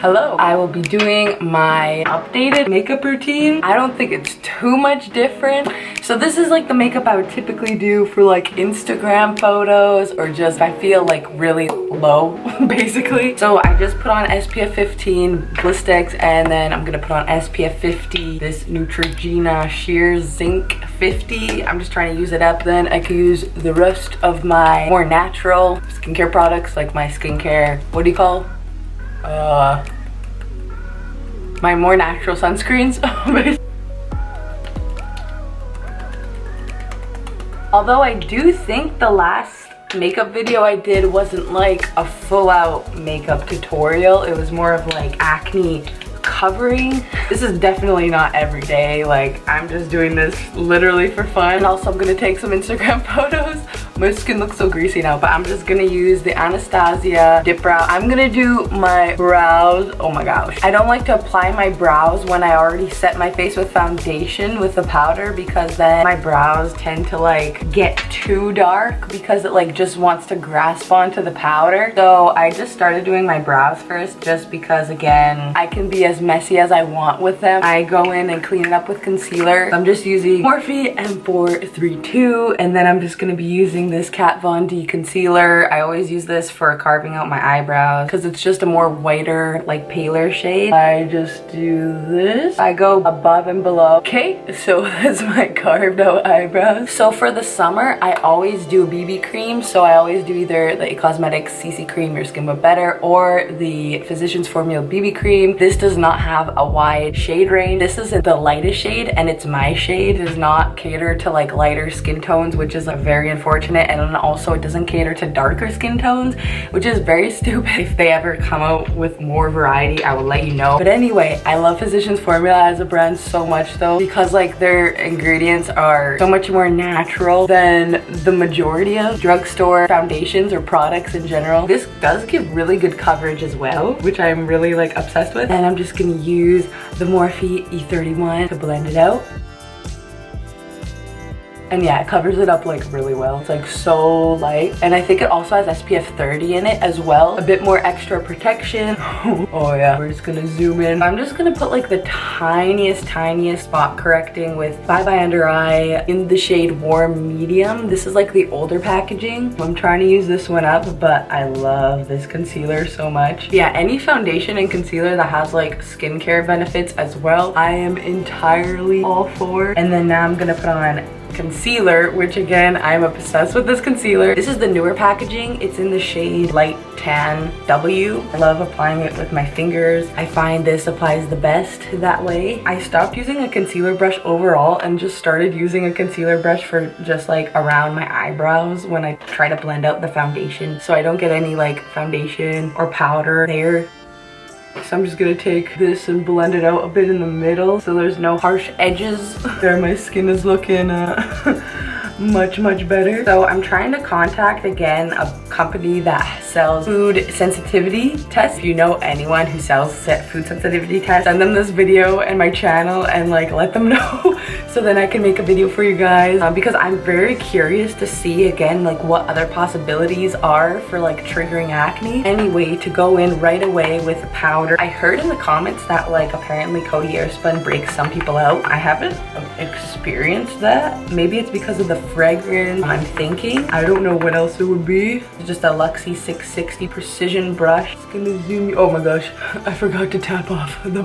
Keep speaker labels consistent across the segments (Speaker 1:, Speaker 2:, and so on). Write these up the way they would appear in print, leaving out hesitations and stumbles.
Speaker 1: Hello, I will be doing my updated makeup routine. I don't think it's too much different. So this is like the makeup I would typically do for like Instagram photos or just if I feel like really low, basically. So I just put on SPF 15 Blistex, and then I'm gonna put on SPF 50, this Neutrogena Sheer Zinc 50. I'm just trying to use it up. Then I can use the rest of my more natural skincare products, like my skincare, what do you call? My more natural sunscreens. Although I do think the last makeup video I did wasn't like a full-out makeup tutorial. It was more of like acne covering. This is definitely not every day. Like, I'm just doing this literally for fun. And also I'm gonna take some Instagram photos. My skin looks so greasy now, but I'm just gonna use the Anastasia dip brow. I'm gonna do my brows. Oh my gosh, I don't like to apply my brows when I already set my face with foundation with the powder, because then my brows tend to like get too dark because it like just wants to grasp onto the powder. So I just started doing my brows first, just because again I can be as messy as I want with them. I go in and clean it up with concealer. I'm just using Morphe M432, and then I'm just gonna be using this Kat Von D concealer. I always use this for carving out my eyebrows because it's just a more whiter, like paler shade. I just do this. I go above and below. Okay, so that's my carved out eyebrows. So for the summer, I always do BB cream. So I always do either the Cosmetics CC cream, Your Skin But Better, or the Physicians Formula BB cream. This does not have a wide shade range. This is the lightest shade, and it's my shade. It does not cater to like lighter skin tones, which is like very unfortunate. And then also it doesn't cater to darker skin tones, which is very stupid. If they ever come out with more variety, I will let you know. But anyway, I love Physicians Formula as a brand so much though, because like their ingredients are so much more natural than the majority of drugstore foundations or products in general. This does give really good coverage as well, which I'm really like obsessed with. And I'm just gonna use the Morphe E31 to blend it out. And yeah, it covers it up like really well. It's like so light. And I think it also has SPF 30 in it as well. A bit more extra protection. Oh yeah, we're just gonna zoom in. I'm just gonna put like the tiniest spot correcting with Bye Bye Under Eye in the shade Warm Medium. This is like the older packaging. I'm trying to use this one up, but I love this concealer so much. Yeah, any foundation and concealer that has like skincare benefits as well, I am entirely all for. And then now I'm gonna put on concealer, which again, I'm obsessed with this concealer. This is the newer packaging. It's in the shade Light Tan W. I love applying it with my fingers. I find this applies the best that way. I stopped using a concealer brush overall and just started using a concealer brush for just like around my eyebrows when I try to blend out the foundation, so I don't get any like foundation or powder there. So I'm just gonna take this and blend it out a bit in the middle so there's no harsh edges. There, my skin is looking much better. So I'm trying to contact again a company that sells food sensitivity tests. If you know anyone who sells food sensitivity tests, send them this video and my channel and like let them know so then I can make a video for you guys, because I'm very curious to see again like what other possibilities are for like triggering acne. Anyway, to go in right away with powder. I heard in the comments that like apparently Cody Airspun breaks some people out. I haven't experienced that. Maybe it's because of the fragrance, I'm thinking. I don't know what else it would be. It's just a Luxie 660 precision brush. It's gonna zoom you. Oh my gosh, I forgot to tap off the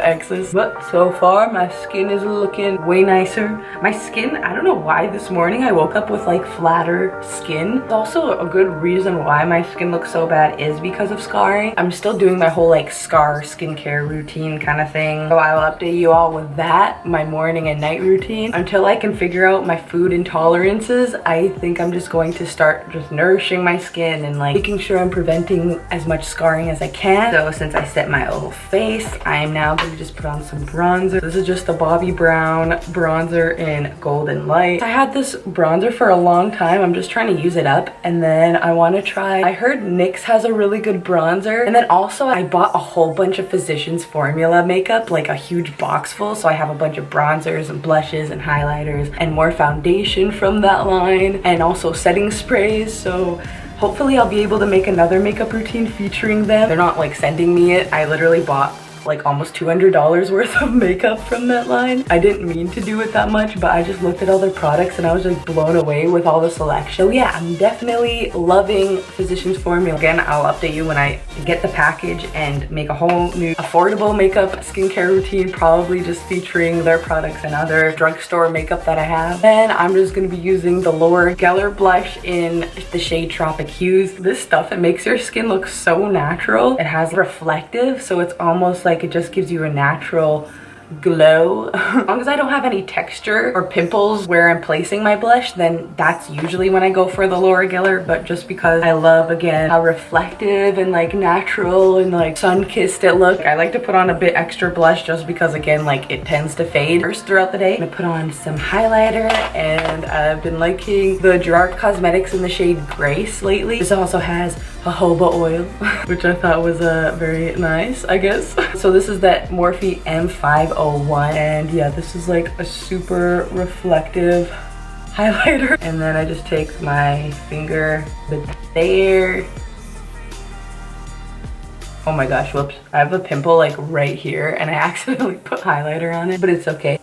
Speaker 1: excess. But so far my skin is looking way nicer. My skin, I don't know why this morning I woke up with like flatter skin. It's also a good reason why my skin looks so bad is because of scarring. I'm still doing my whole like scar skincare routine kind of thing, so I'll update you all with that, my morning and night routine. Until I can figure out my food intolerances, I think I'm just going to start just nourishing my skin and like making sure I'm preventing as much scarring as I can. So since I set my whole face, I am now going to just put on some bronzer. This is just the Bobbi Brown bronzer in Golden Light. I had this bronzer for a long time. I'm just trying to use it up, and then I want to try, I heard NYX has a really good bronzer, and then also I bought a whole bunch of Physicians Formula makeup, like a huge box full, so I have a bunch of bronzers and blushes and highlighters and more foundation from that line, and also setting sprays. So Hopefully I'll be able to make another makeup routine featuring them. They're not like sending me it. I literally bought like almost $200 worth of makeup from that line. I didn't mean to do it that much, but I just looked at all their products and I was like blown away with all the selection. So yeah, I'm definitely loving Physicians Formula. Again, I'll update you when I get the package and make a whole new affordable makeup skincare routine, probably just featuring their products and other drugstore makeup that I have. Then I'm just gonna be using the Laura Geller blush in the shade Tropic Hues. This stuff, it makes your skin look so natural. It has reflective, so it's almost like it just gives you a natural glow. As long as I don't have any texture or pimples where I'm placing my blush, then that's usually when I go for the Laura Geller. But just because I love, again, how reflective and like natural and like sun-kissed it look, I like to put on a bit extra blush just because, again, like it tends to fade first throughout the day. I'm gonna put on some highlighter, and I've been liking the Gerard Cosmetics in the shade Grace lately. This also has jojoba oil, which I thought was very nice, I guess. So this is that Morphe M501, and yeah, this is like a super reflective highlighter. And then I just take my finger there. Oh my gosh, whoops. I have a pimple like right here and I accidentally put highlighter on it, but it's okay.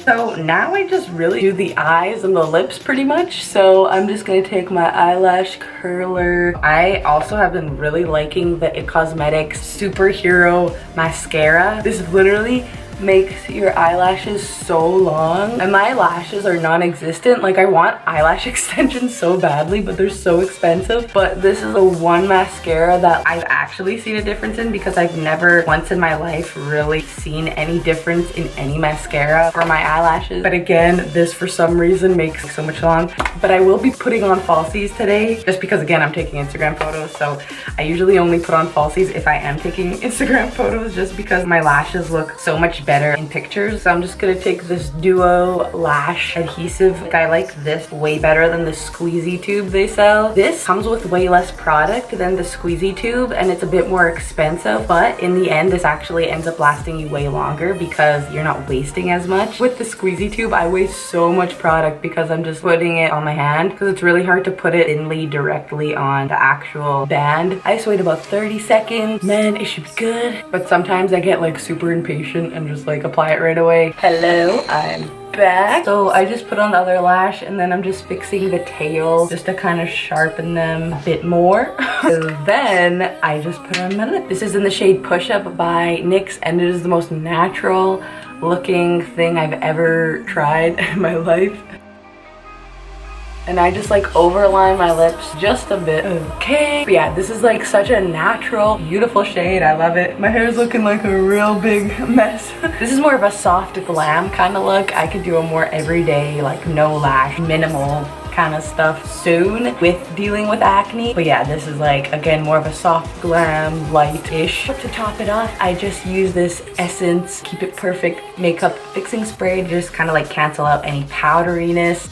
Speaker 1: So now I just really do the eyes and the lips pretty much. So I'm just gonna take my eyelash curler. I also have been really liking the IT Cosmetics Superhero Mascara. This literally makes your eyelashes so long, and my lashes are non-existent. Like, I want eyelash extensions so badly, but they're so expensive. But this is the one mascara that I've actually seen a difference in, because I've never once in my life really seen any difference in any mascara for my eyelashes. But again, this for some reason makes so much long. But I will be putting on falsies today, just because, again, I'm taking Instagram photos. So I usually only put on falsies if I am taking Instagram photos, just because my lashes look so much better in pictures. So I'm just gonna take this Duo lash adhesive. Like, I like this way better than the squeezy tube they sell. This comes with way less product than the squeezy tube, and it's a bit more expensive, but in the end this actually ends up lasting you way longer because you're not wasting as much. With the squeezy tube, I waste so much product because I'm just putting it on my hand, because it's really hard to put it thinly directly on the actual band. I just wait about 30 seconds, man, it should be good. But sometimes I get like super impatient and just like apply it right away. Hello, I'm back. So I just put on the other lash, and then I'm just fixing the tail just to kind of sharpen them a bit more. Then I just put on my lip. This is in the shade Push Up by NYX, and it is the most natural looking thing I've ever tried in my life. And I just like overline my lips just a bit. Okay. But yeah, this is like such a natural, beautiful shade. I love it. My hair is looking like a real big mess. This is more of a soft glam kind of look. I could do a more everyday, like no lash, minimal kind of stuff soon with dealing with acne. But yeah, this is like, again, more of a soft glam, light-ish. To top it off, I just use this Essence Keep It Perfect makeup fixing spray to just kind of like cancel out any powderiness.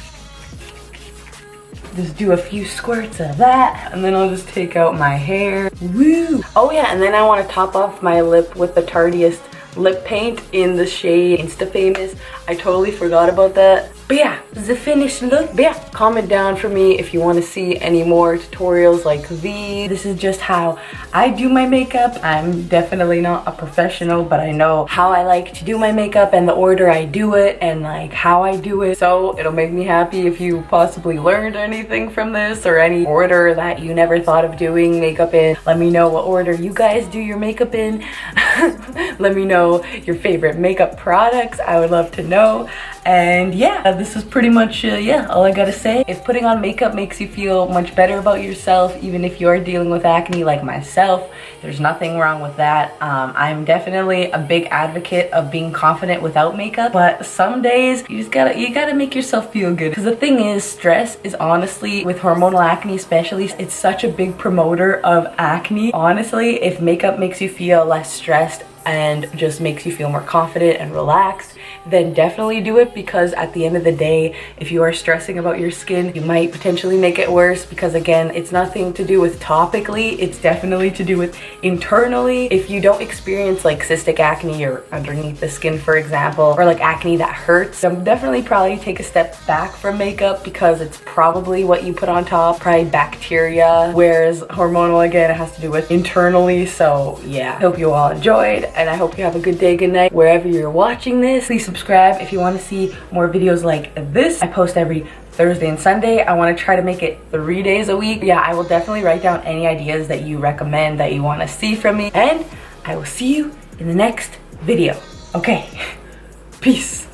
Speaker 1: Just do a few squirts of that, and then I'll just take out my hair. Woo! Oh yeah, and then I want to top off my lip with the Tardiest lip paint in the shade Insta Famous. I totally forgot about that. But yeah, the finished look. But yeah, comment down for me if you want to see any more tutorials like these. This is just how I do my makeup. I'm definitely not a professional, but I know how I like to do my makeup and the order I do it and like how I do it. So it'll make me happy if you possibly learned anything from this, or any order that you never thought of doing makeup in. Let me know what order you guys do your makeup in. Let me know your favorite makeup products. I would love to know. And yeah, this is pretty much yeah, all I gotta say. If putting on makeup makes you feel much better about yourself, even if you're dealing with acne like myself, there's nothing wrong with that. I'm definitely a big advocate of being confident without makeup, but some days you gotta make yourself feel good. Because the thing is, stress is honestly, with hormonal acne especially, it's such a big promoter of acne. Honestly, if makeup makes you feel less stressed, and just makes you feel more confident and relaxed, then definitely do it, because at the end of the day, if you are stressing about your skin, you might potentially make it worse, because again, it's nothing to do with topically, it's definitely to do with internally. If you don't experience like cystic acne or underneath the skin, for example, or like acne that hurts, then definitely probably take a step back from makeup, because it's probably what you put on top, probably bacteria, whereas hormonal, again, it has to do with internally. So yeah, I hope you all enjoyed, and I hope you have a good day, good night, wherever you're watching this. Please subscribe if you want to see more videos like this. I post every Thursday and Sunday. I want to try to make it 3 days a week. Yeah, I will definitely write down any ideas that you recommend that you want to see from me, and I will see you in the next video. Okay, peace.